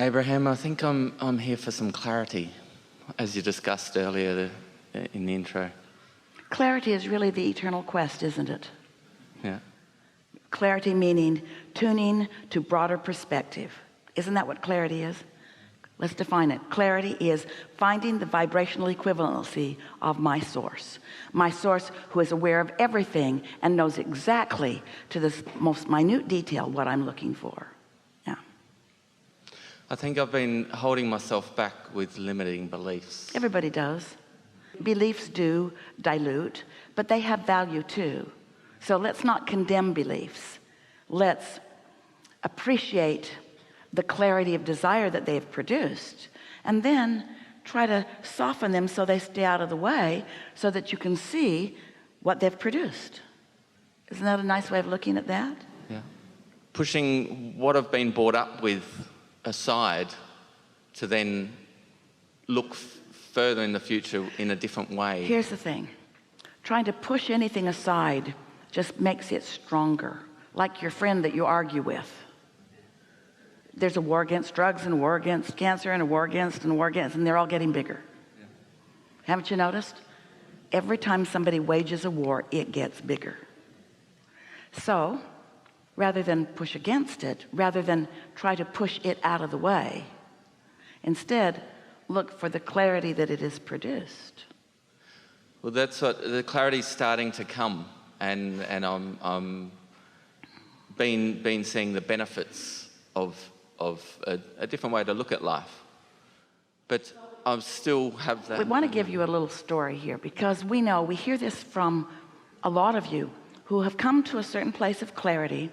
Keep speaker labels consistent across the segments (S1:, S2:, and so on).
S1: Abraham, I think I'm here for some clarity, as you discussed earlier in the intro.
S2: Clarity is really the eternal quest, isn't it?
S1: Yeah.
S2: Clarity meaning tuning to broader perspective. Isn't that what clarity is? Let's define it. Clarity is finding the vibrational equivalency of my source who is aware of everything and knows exactly to the most minute detail what I'm looking for. Yeah.
S1: I think I've been holding myself back with limiting beliefs.
S2: Everybody does. Beliefs do dilute, but they have value too. So let's not condemn beliefs. Let's appreciate the clarity of desire that they've produced, and then try to soften them so they stay out of the way so that you can see what they've produced. Isn't that a nice way of looking at that?
S1: Yeah. Pushing what I've been brought up with aside to then look further in the future in a different way.
S2: Here's the thing. Trying to push anything aside just makes it stronger. Like your friend that you argue with. There's a war against drugs and a war against cancer and a war against and a war against, and they're all getting bigger. Yeah. Haven't you noticed? Every time somebody wages a war, it gets bigger. So rather than push against it, rather than try to push it out of the way, instead look for the clarity that it has produced.
S1: Well, that's what the clarity's starting to come, and I'm been seeing the benefits of a different way to look at life, but I still have that.
S2: We want to give you a little story here, because we hear this from a lot of you who have come to a certain place of clarity,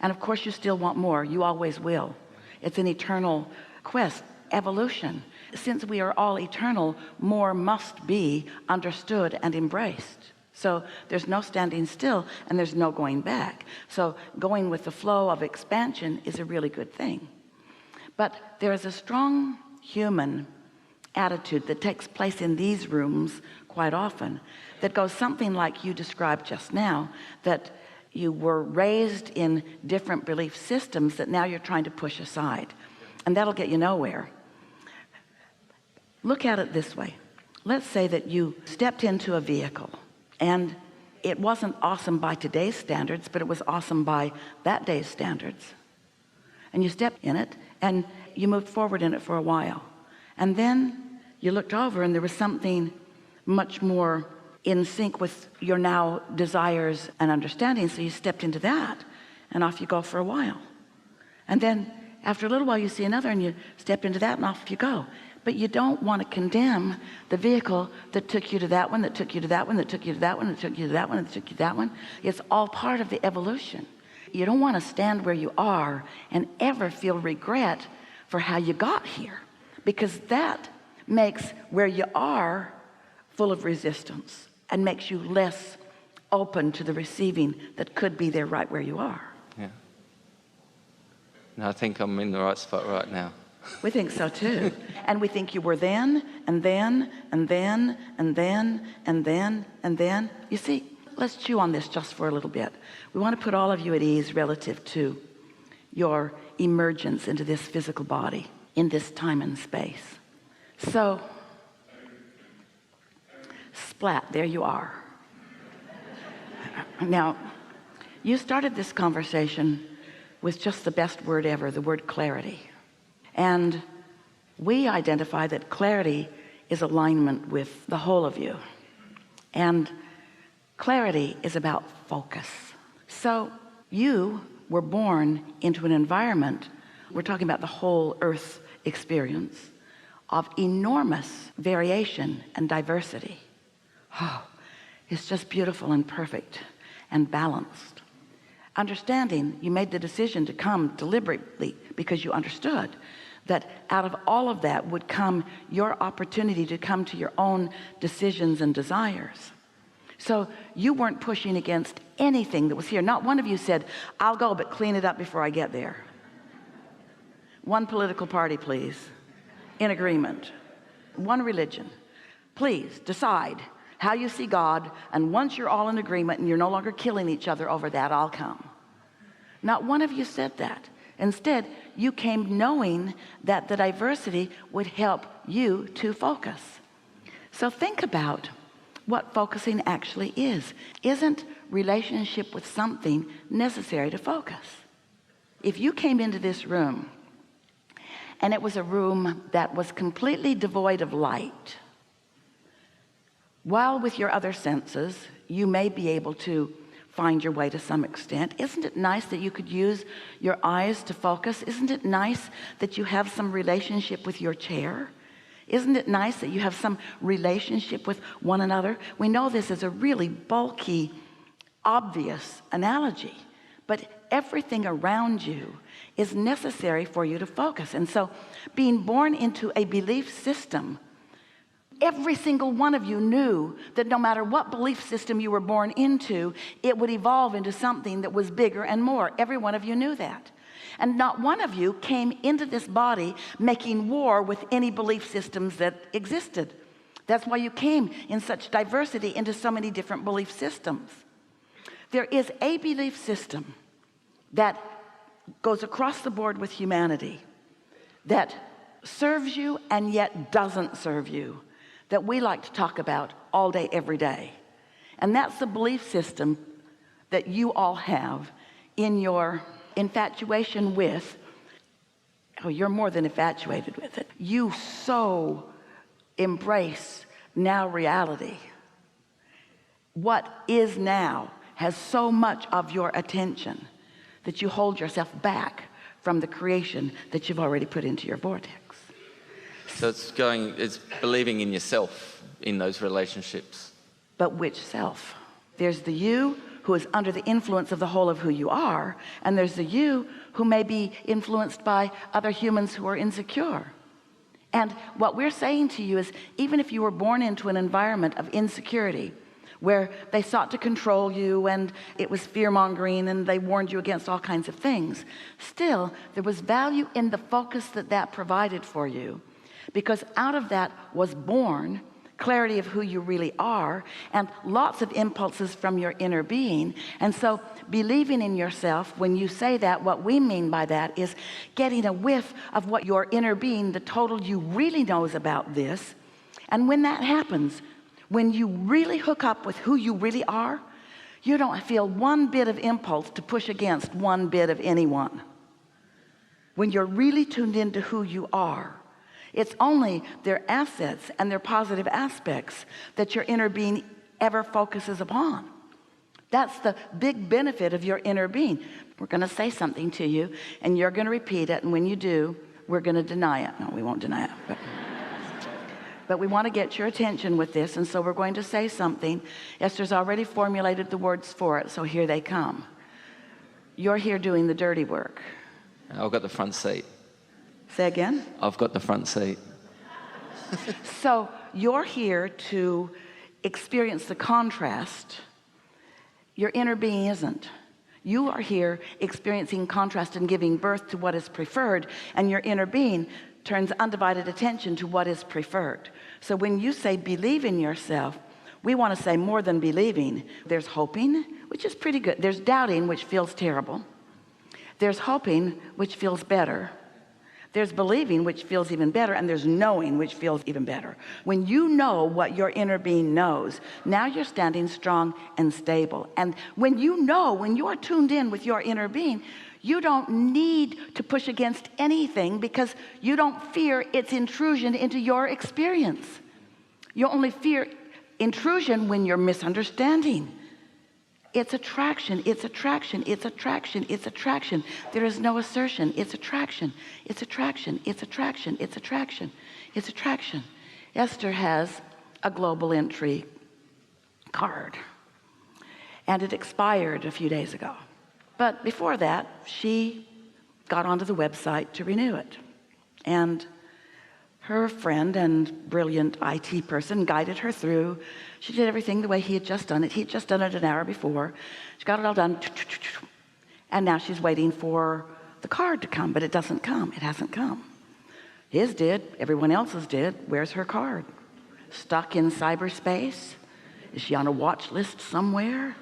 S2: and of course you still want more. You always will. It's an eternal quest, evolution. Since we are all eternal, more must be understood and embraced. So there's no standing still and there's no going back. So going with the flow of expansion is a really good thing. But there is a strong human attitude that takes place in these rooms quite often that goes something like you described just now, that you were raised in different belief systems that now you're trying to push aside, and that'll get you nowhere. Look at it this way. Let's say that you stepped into a vehicle and it wasn't awesome by today's standards, but it was awesome by that day's standards. And you stepped in it and you moved forward in it for a while. And then you looked over and there was something much more in sync with your now desires and understanding. So you stepped into that and off you go for a while. And then after a little while you see another and you step into that and off you go. But you don't want to condemn the vehicle that took you to that one, that took you to that one, that took you to that one, that took you to that one, that took you to that one. It's all part of the evolution. You don't want to stand where you are and ever feel regret for how you got here, because that makes where you are full of resistance and makes you less open to the receiving that could be there right where you are.
S1: Yeah. No, I think I'm in the right spot right now.
S2: We think so too. And we think you were then, and then, and then, and then, and then, and then. You see, let's chew on this just for a little bit. We want to put all of you at ease relative to your emergence into this physical body in this time and space. So, splat, there you are. Now, you started this conversation with just the best word ever, the word clarity. And we identify that clarity is alignment with the whole of you. And clarity is about focus. So you were born into an environment, we're talking about the whole earth experience, of enormous variation and diversity. Oh, it's just beautiful and perfect and balanced. Understanding, you made the decision to come deliberately because you understood that out of all of that would come your opportunity to come to your own decisions and desires. So you weren't pushing against anything that was here. Not one of you said, I'll go, but clean it up before I get there. One political party, please, in agreement. One religion. Please decide how you see God, and once you're all in agreement and you're no longer killing each other over that, I'll come. Not one of you said that. Instead, you came knowing that the diversity would help you to focus. So think about what focusing actually is. Isn't relationship with something necessary to focus? If you came into this room and it was a room that was completely devoid of light, while with your other senses you may be able to find your way to some extent, isn't it nice that you could use your eyes to focus? Isn't it nice that you have some relationship with your chair? Isn't it nice that you have some relationship with one another? We know this is a really bulky, obvious analogy, but everything around you is necessary for you to focus. And so being born into a belief system, every single one of you knew that no matter what belief system you were born into, it would evolve into something that was bigger and more. Every one of you knew that. And not one of you came into this body making war with any belief systems that existed. That's why you came in such diversity into so many different belief systems. There is a belief system that goes across the board with humanity, that serves you and yet doesn't serve you, that we like to talk about all day, every day. And that's the belief system that you all have in your infatuation with. Oh, you're more than infatuated with it. You so embrace now reality. What is now has so much of your attention that you hold yourself back from the creation that you've already put into your vortex.
S1: So it's believing in yourself in those relationships.
S2: But which self? There's the you who is under the influence of the whole of who you are, and there's the you who may be influenced by other humans who are insecure. And what we're saying to you is, even if you were born into an environment of insecurity where they sought to control you and it was fear-mongering and they warned you against all kinds of things, still there was value in the focus that provided for you, because out of that was born clarity of who you really are and lots of impulses from your inner being. And so believing in yourself, when you say that, what we mean by that is getting a whiff of what your inner being, the total you, really knows about this. And when that happens, when you really hook up with who you really are, you don't feel one bit of impulse to push against one bit of anyone. When you're really tuned into who you are, it's only their assets and their positive aspects that your inner being ever focuses upon. That's the big benefit of your inner being. We're going to say something to you and you're going to repeat it, and when you do, we're going to deny it. No, we won't deny it, but we want to get your attention with this, and so we're going to say something. Esther's already formulated the words for it, so here they come. You're here doing the dirty work.
S1: I've got the front seat.
S2: Say again?
S1: I've got the front seat.
S2: So you're here to experience the contrast. Your inner being isn't. You are here experiencing contrast and giving birth to what is preferred, and your inner being turns undivided attention to what is preferred. So when you say believe in yourself, we want to say more than believing. There's hoping, which is pretty good. There's doubting, which feels terrible. There's hoping, which feels better. There's believing, which feels even better, and there's knowing, which feels even better. When you know what your inner being knows, now you're standing strong and stable. And when you know, when you are tuned in with your inner being, you don't need to push against anything, because you don't fear its intrusion into your experience. You only fear intrusion when you're misunderstanding. It's attraction, it's attraction, it's attraction, it's attraction. There is no assertion. It's attraction, it's attraction, it's attraction, it's attraction, it's attraction. Esther has a global entry card, and it expired a few days ago. But before that, she got onto the website to renew it. And her friend and brilliant IT person guided her through. She did everything the way he had just done it. He had just done it an hour before. She got it all done. And now she's waiting for the card to come, but it doesn't come. It hasn't come. His did. Everyone else's did. Where's her card? Stuck in cyberspace? Is she on a watch list somewhere?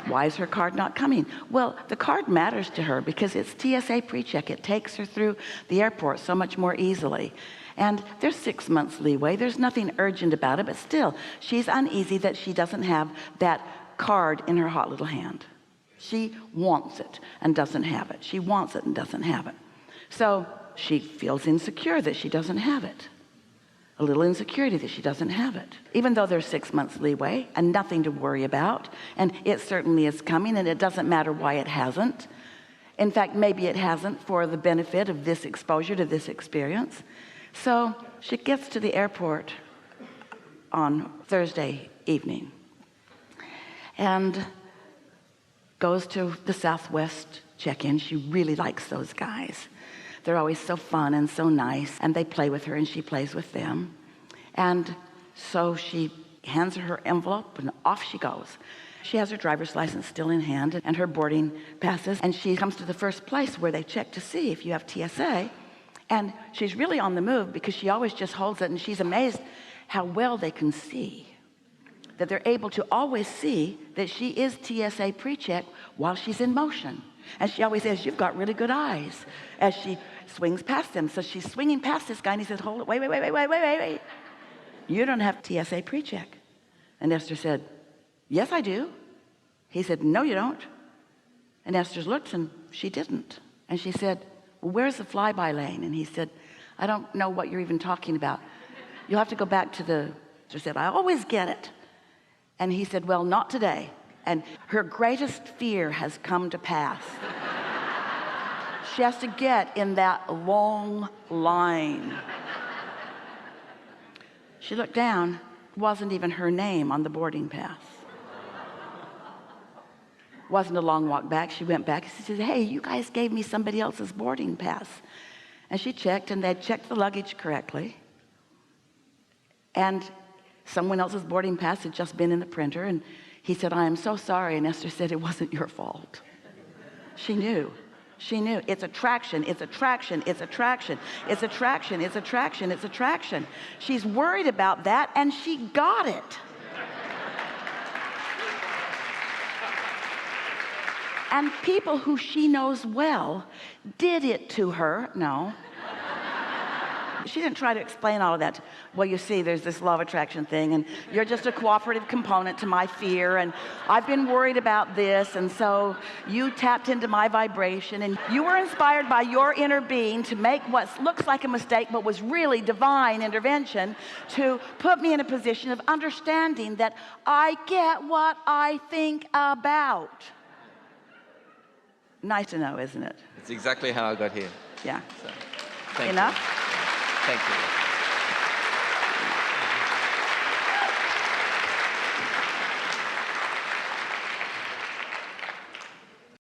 S2: Why is her card not coming? Well, the card matters to her because it's TSA pre-check. It takes her through the airport so much more easily. And there's 6 months leeway. There's nothing urgent about it, but still, she's uneasy that she doesn't have that card in her hot little hand. She wants it and doesn't have it. She wants it and doesn't have it. So she feels insecure that she doesn't have it. A little insecurity that she doesn't have it, even though there's 6 months leeway and nothing to worry about. And it certainly is coming, and it doesn't matter why it hasn't. In fact, maybe it hasn't for the benefit of this exposure to this experience. So she gets to the airport on Thursday evening and goes to the Southwest check-in. She really likes those guys. They're always so fun and so nice, and they play with her and she plays with them. And so she hands her envelope and off she goes. She has her driver's license still in hand and her boarding passes, and she comes to the first place where they check to see if you have TSA. And she's really on the move because she always just holds it, and she's amazed how well they can see, that they're able to always see that she is TSA pre-check while she's in motion. And she always says, "You've got really good eyes," as she swings past them. So she's swinging past this guy, and he says, "Hold it, wait. You don't have TSA pre-check." And Esther said, "Yes, I do." He said, "No, you don't." And Esther looked, and she didn't. And she said, "Well, where's the flyby lane?" And he said, "I don't know what you're even talking about. You'll have to go back to the..." She said, "I always get it." And he said, "Well, not today." And her greatest fear has come to pass. She has to get in that long line. She looked down. It wasn't even her name on the boarding pass. Wasn't a long walk back. She went back. She said, "Hey, you guys gave me somebody else's boarding pass." And she checked, and they'd checked the luggage correctly. And someone else's boarding pass had just been in the printer. And he said, "I am so sorry." And Esther said, "It wasn't your fault." She knew. She knew. It's attraction. It's attraction. It's attraction. It's attraction. It's attraction. It's attraction. She's worried about that, and she got it. And people who she knows well did it to her. No. She didn't try to explain all of that. "Well, you see, there's this law of attraction thing, and you're just a cooperative component to my fear, and I've been worried about this, and so you tapped into my vibration, and you were inspired by your inner being to make what looks like a mistake but was really divine intervention to put me in a position of understanding that I get what I think about." Nice to know, isn't it?
S1: It's exactly how I got here.
S2: Yeah.
S1: So, thank
S2: Enough?
S1: you. Thank you.